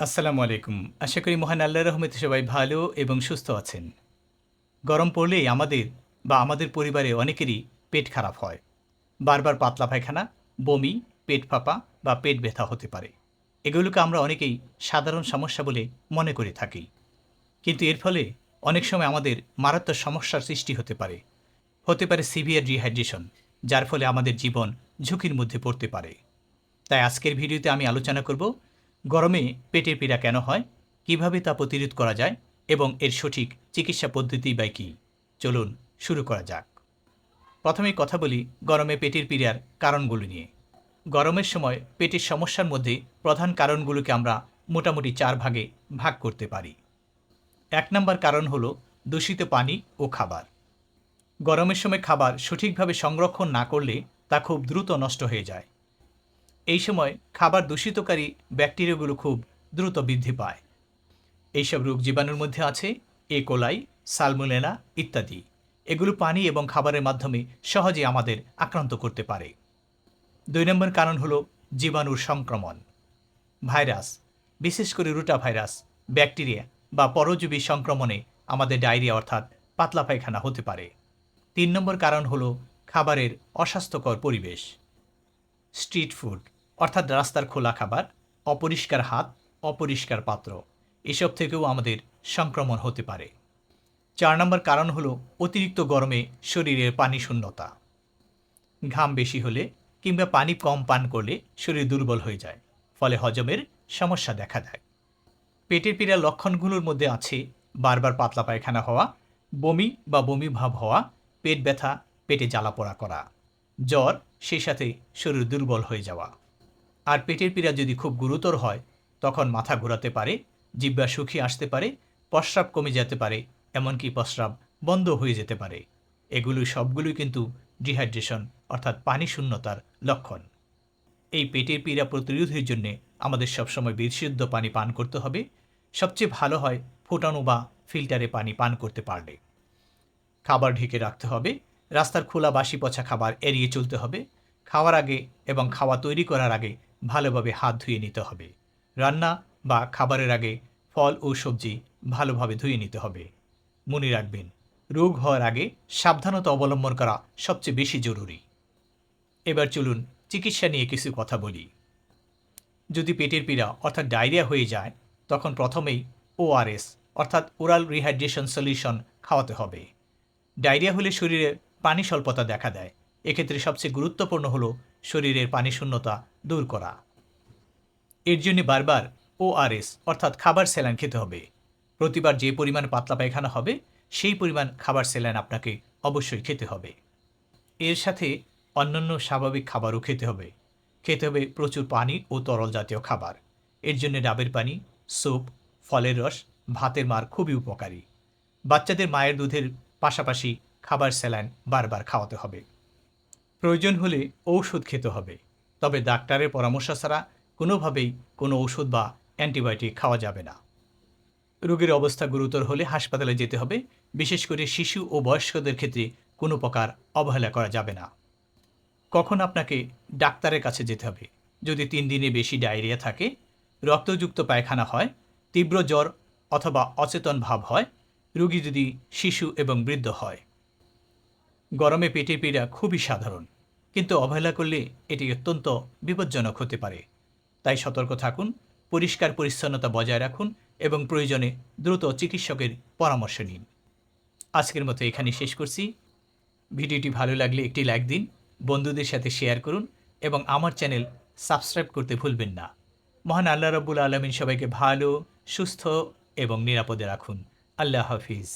আসসালামু আলাইকুম। আশা করি মহান আল্লাহর রহমতে সবাই ভালো এবং সুস্থ আছেন। গরম পড়লেই আমাদের পরিবারে অনেকেরই পেট খারাপ হয়। বারবার পাতলা পায়খানা, বমি, পেট ফাঁপা বা পেট ব্যথা হতে পারে। এগুলোকে আমরা অনেকেই সাধারণ সমস্যা বলে মনে করে থাকি। কিন্তু এর ফলে অনেক সময় আমাদের মারাত্মক সমস্যার সৃষ্টি হতে পারে। হতে পারে সিভিয়ার ডিহাইড্রেশন, যার ফলে আমাদের জীবন ঝুঁকির মধ্যে পড়তে পারে। তাই আজকের ভিডিওতে আমি আলোচনা করব গরমে পেটের পীড়া কেন হয়, কিভাবে তা প্রতিরোধ করা যায় এবং এর সঠিক চিকিৎসা পদ্ধতি বা কী। চলুন শুরু করা যাক। প্রথমেই কথা বলি গরমে পেটের পীড়ার কারণগুলো নিয়ে। গরমের সময় পেটের সমস্যার মধ্যে প্রধান কারণগুলোকে আমরা মোটামুটি 4 ভাগে ভাগ করতে পারি। 1 নম্বর কারণ হলো দূষিত পানি ও খাবার। গরমের সময় খাবার সঠিকভাবে সংরক্ষণ না করলে তা খুব দ্রুত নষ্ট হয়ে যায়। এই সময় খাবার দূষিতকারী ব্যাকটেরিয়াগুলো খুব দ্রুত বৃদ্ধি পায়। এইসব রোগ জীবাণুর মধ্যে আছে কোলাই, সালমোনেলা ইত্যাদি। এগুলো পানি এবং খাবারের মাধ্যমে সহজে আমাদের আক্রান্ত করতে পারে। 2 নম্বর কারণ হলো জীবাণুর সংক্রমণ। ভাইরাস, বিশেষ করে রুটা ভাইরাস, ব্যাকটেরিয়া বা পরজীবী সংক্রমণে আমাদের ডায়রিয়া অর্থাৎ পাতলা পায়খানা হতে পারে। 3 নম্বর কারণ হলো খাবারের অস্বাস্থ্যকর পরিবেশ। স্ট্রিট ফুড অর্থাৎ রাস্তার খোলা খাবার, অপরিষ্কার হাত, অপরিষ্কার পাত্র, এসব থেকেও আমাদের সংক্রমণ হতে পারে। 4 নম্বর কারণ হলো অতিরিক্ত গরমে শরীরের পানি শূন্যতা। ঘাম বেশি হলে কিংবা পানি কম পান করলে শরীর দুর্বল হয়ে যায়, ফলে হজমের সমস্যা দেখা দেয়। পেটের পীড়ার লক্ষণগুলোর মধ্যে আছে বারবার পাতলা পায়খানা হওয়া, বমি বা বমি ভাব হওয়া, পেট ব্যথা, পেটে জ্বালাপোড়া করা, জ্বর, সেই সাথে শরীর দুর্বল হয়ে যাওয়া। আর পেটের পীড়া যদি খুব গুরুতর হয় তখন মাথা ঘোরাতে পারে, জিহ্বা শুকিয়ে আসতে পারে, প্রস্রাব কমে যেতে পারে, এমনকি প্রস্রাব বন্ধ হয়ে যেতে পারে। এগুলো সবগুলোই কিন্তু ডিহাইড্রেশন অর্থাৎ পানি শূন্যতার লক্ষণ। এই পেটের পীড়া প্রতিরোধের জন্য আমাদের সবসময় বিশুদ্ধ পানি পান করতে হবে। সবচেয়ে ভালো হয় ফোটানো বা ফিল্টারে পানি পান করতে পারলে। খাবার ঢেকে রাখতে হবে। রাস্তার খোলা বাসি পচা খাবার এড়িয়ে চলতে হবে। খাওয়ার আগে এবং খাওয়া তৈরি করার আগে ভালোভাবে হাত ধুয়ে নিতে হবে। রান্না বা খাবারের আগে ফল ও সবজি ভালোভাবে ধুয়ে নিতে হবে। মনে রাখবেন, রোগ হওয়ার আগে সাবধানতা অবলম্বন করা সবচেয়ে বেশি জরুরি। এবার চলুন চিকিৎসা নিয়ে কিছু কথা বলি। যদি পেটের পীড়া অর্থাৎ ডায়রিয়া হয়ে যায় তখন প্রথমেই ওআরএস অর্থাৎ ওরাল রিহাইড্রেশন সলিউশন খাওয়াতে হবে। ডায়রিয়া হলে শরীরে পানি স্বল্পতা দেখা দেয়। এক্ষেত্রে সবচেয়ে গুরুত্বপূর্ণ হলো শরীরের পানি শূন্যতা দূর করা। এর জন্য বারবার ওআরএস অর্থাৎ খাবার স্যালাইন খেতে হবে। প্রতিবার যে পরিমাণ পাতলা পায়খানা হবে সেই পরিমাণ খাবার স্যালাইন আপনাকে অবশ্যই খেতে হবে। এর সাথে অন্যান্য স্বাভাবিক খাবারও খেতে হবে। খেতে হবে প্রচুর পানি ও তরল জাতীয় খাবার। এর জন্য ডাবের পানি, স্যুপ, ফলের রস, ভাতের মাড় খুবই উপকারী। বাচ্চাদের মায়ের দুধের পাশাপাশি খাবার স্যালাইন বারবার খাওয়াতে হবে। প্রয়োজন হলে ঔষধ খেতে হবে, তবে ডাক্তারের পরামর্শ ছাড়া কোনোভাবেই কোনো ওষুধ বা অ্যান্টিবায়োটিক খাওয়া যাবে না। রোগীর অবস্থা গুরুতর হলে হাসপাতালে যেতে হবে। বিশেষ করে শিশু ও বয়স্কদের ক্ষেত্রে কোনো প্রকার অবহেলা করা যাবে না। কখন আপনাকে ডাক্তারের কাছে যেতে হবে? যদি 3 দিনে বেশি ডায়রিয়া থাকে, রক্তযুক্ত পায়খানা হয়, তীব্র জ্বর অথবা অচেতন ভাব হয়, রোগী যদি শিশু এবং বৃদ্ধ হয়। গরমে পেটের পীড়া খুবই সাধারণ, কিন্তু অবহেলা করলে এটি অত্যন্ত বিপজ্জনক হতে পারে। তাই সতর্ক থাকুন, পরিষ্কার পরিচ্ছন্নতা বজায় রাখুন এবং প্রয়োজনে দ্রুত চিকিৎসকের পরামর্শ নিন। আজকের মতো এখানে শেষ করছি। ভিডিওটি ভালো লাগলে একটি লাইক দিন, বন্ধুদের সাথে শেয়ার করুন এবং আমার চ্যানেল সাবস্ক্রাইব করতে ভুলবেন না। মহান আল্লাহ রাব্বুল আলামিন সবাইকে ভালো, সুস্থ এবং নিরাপদে রাখুন। আল্লাহ হাফিজ।